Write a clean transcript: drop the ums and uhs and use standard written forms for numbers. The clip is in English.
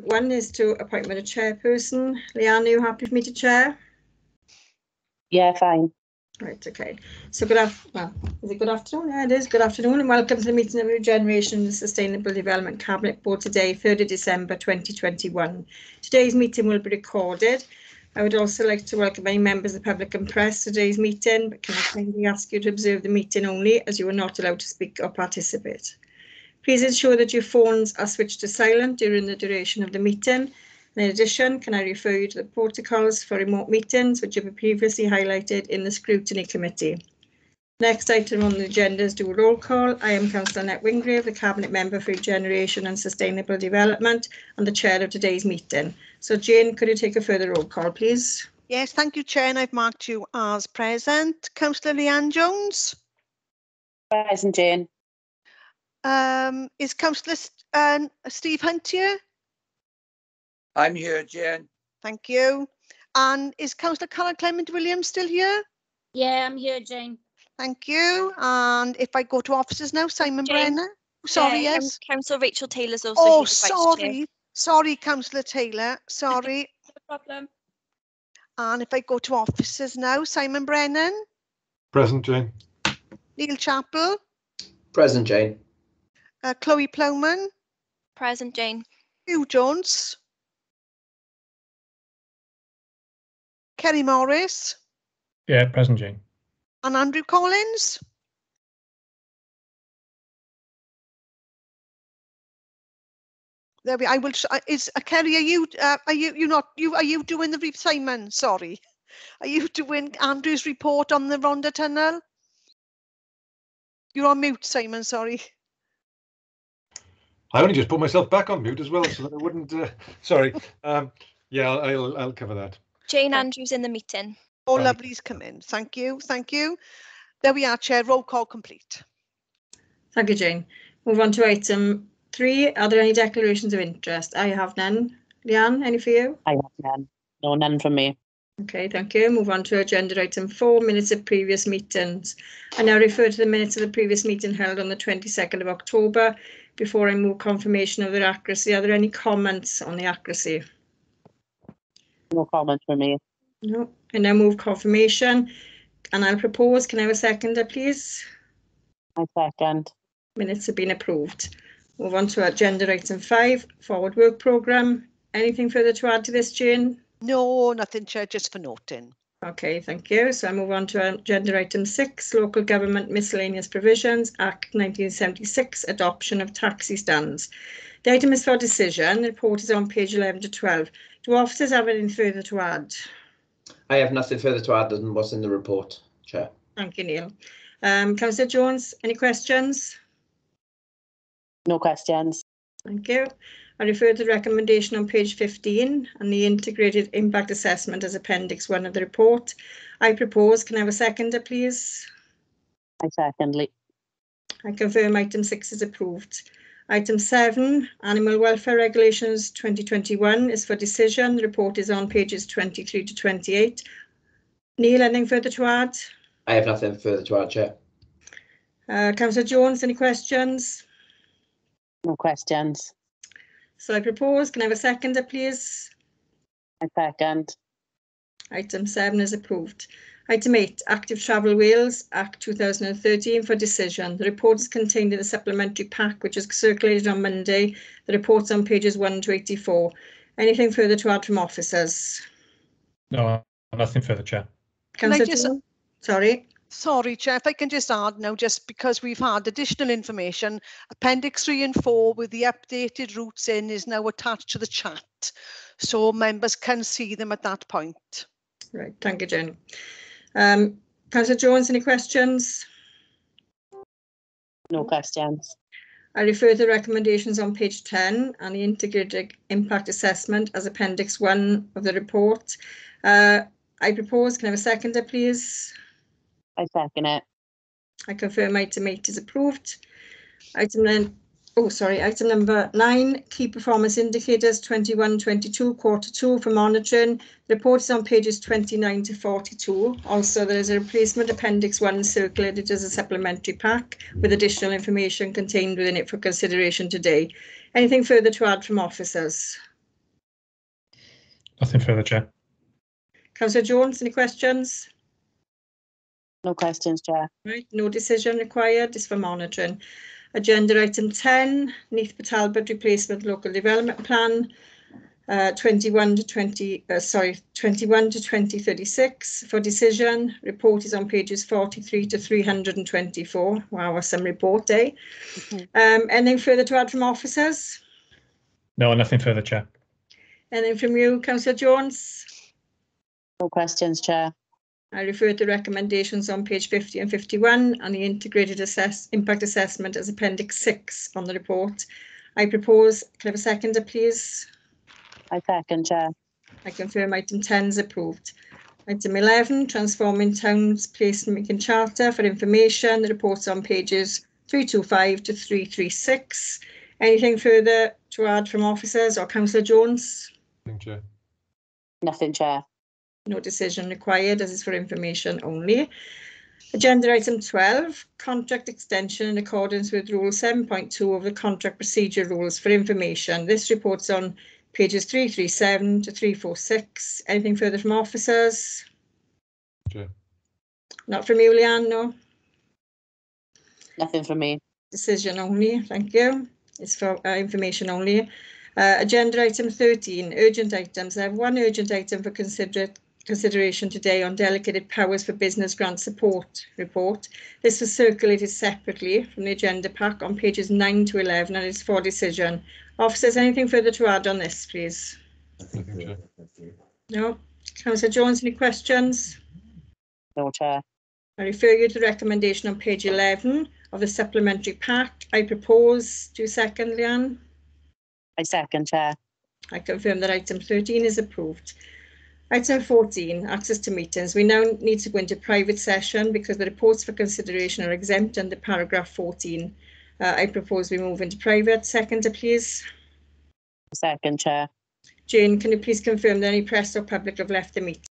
One is to appointment of chairperson. Leanne, are you happy for me to chair? Yeah, fine. Right, okay. So is it good afternoon? Yeah, it is. Good afternoon and welcome to the meeting of the Regeneration and Sustainable Development Cabinet Board today, 3rd of December 2021. Today's meeting will be recorded. I would also like to welcome any members of the public and press to today's meeting, but can I kindly ask you to observe the meeting only, as you are not allowed to speak or participate. Please ensure that your phones are switched to silent during the duration of the meeting. In addition, can I refer you to the protocols for remote meetings, which have been previously highlighted in the Scrutiny Committee. Next item on the agenda is do a roll call. I am Councillor Annette Wingrave, the Cabinet Member for Regeneration and Sustainable Development and the Chair of today's meeting. So Jane, could you take a further roll call, please? Yes, thank you, Chair, and I've marked you as present. Councillor Leanne Jones? Present, Jane. Is Councillor Steve Hunt here? I'm here, Jane. Thank you. And is Councillor Carol Clement Williams still here? Yeah, I'm here, Jane. Thank you. And if I go to officers now, Simon Jane. Brenner? Sorry, yes. Councillor Rachel Taylor's also Oh, here. sorry. Sorry, Councillor Taylor. Sorry. No problem. And if I go to officers now, Simon Brennan? Present, Jane. Neil Chappell? Present, Jane. Chloe Plowman? Present, Jane. Hugh Jones? Kerry Morris? Yeah, present, Jane. And Andrew Collins? There we. I will. Is Kerry? Are you doing the Simon? Sorry, are you doing Andrew's report on the Rhondda Tunnel? You're on mute, Simon. Sorry. I only just put myself back on mute as well, so that I wouldn't. Sorry. Yeah, I'll cover that. Jane Andrews in the meeting. Oh, lovely's come in. Thank you. Thank you. There we are, Chair. Roll call complete. Thank you, Jane. Move on to item 3. Are there any declarations of interest? I have none. Leanne, any for you? I have none. No, none from me. Okay, thank you. Move on to agenda item 4, minutes of previous meetings. I now refer to the minutes of the previous meeting held on the 22nd of October. Before I move confirmation of their accuracy, are there any comments on the accuracy? No comment from me. No. I now move confirmation and I'll propose, can I have a seconder, please? I second. Minutes have been approved. Move on to agenda item 5, forward work programme. Anything further to add to this, Jane? No, nothing, Chair, just for noting. Okay, thank you. So I move on to agenda item 6, local government miscellaneous provisions, Act 1976, adoption of taxi stands. The item is for decision. The report is on page 11 to 12. Do officers have anything further to add? I have nothing further to add than what's in the report, Chair. Thank you, Neil. Councillor Jones, any questions? No questions. Thank you. I refer to the recommendation on page 15 and the integrated impact assessment as appendix 1 of the report. I propose, can I have a seconder, please? I second. I confirm item 6 is approved. Item 7, Animal Welfare Regulations 2021 is for decision. The report is on pages 23 to 28. Neil, anything further to add? I have nothing further to add, Chair. Councillor Jones, any questions? No questions. So I propose, can I have a seconder, please? I second. Item 7 is approved. Item 8, Active Travel Wales, Act 2013 for decision. The report is contained in the supplementary pack, which is circulated on Monday. The report's on pages 1 to 84. Anything further to add from officers? No, nothing further, Chair. Sorry. Sorry, Chair, if I can just add now, just because we've had additional information, Appendix 3 and 4 with the updated routes in is now attached to the chat, so members can see them at that point. Right, thank you, Jane. Councillor Jones, any questions? No questions. I refer to the recommendations on page 10 and the integrated impact assessment as appendix 1 of the report. I propose, can I have a seconder, please? I second it. I confirm item 8 is approved. Item number 9, key performance indicators 21-22 quarter 2 for monitoring. The report is on pages 29 to 42. Also, there is a replacement appendix 1 circulated as a supplementary pack with additional information contained within it for consideration today. Anything further to add from officers? Nothing further, Chair. Councillor Jones, any questions? No questions, Chair. Right, no decision required, just for monitoring. Agenda item 10, Neath Talbot replacement local development plan, 21 to 2036 for decision. Report is on pages 43 to 324. Wow, some report, eh? Anything further to add from officers? No, nothing further, Chair. Anything from you, Councillor Jones? No questions, Chair. I refer to recommendations on page 50 and 51 and the integrated impact assessment as appendix 6 on the report. I propose, can I have a seconder, please? I second, Chair. I confirm item 10 is approved. Item 11, transforming towns placemaking charter for information. The report's on pages 325 to 336. Anything further to add from officers or Councillor Jones? Thank you, Chair. Nothing, Chair. No decision required, as is for information only. Agenda item 12, contract extension in accordance with rule 7.2 of the contract procedure rules for information. This report's on pages 337 to 346. Anything further from officers? Chair. Not from you, Leanne, no? Nothing from me. Decision only, thank you. It's for information only. Agenda item 13, urgent items. I have one urgent item for consideration today on delegated powers for business grant support report. This was circulated separately from the agenda pack on pages 9 to 11 and it's for decision. Officers, anything further to add on this, please? Nothing, Chair. No. Councillor Jones, any questions? No, Chair. I refer you to the recommendation on page 11 of the supplementary pack. I propose, do you second, Leanne? I second, Chair. I confirm that item 13 is approved. Item 14, access to meetings. We now need to go into private session because the reports for consideration are exempt under paragraph 14. I propose we move into private. Seconder, please. Second, Chair. Jane, can you please confirm that any press or public have left the meeting?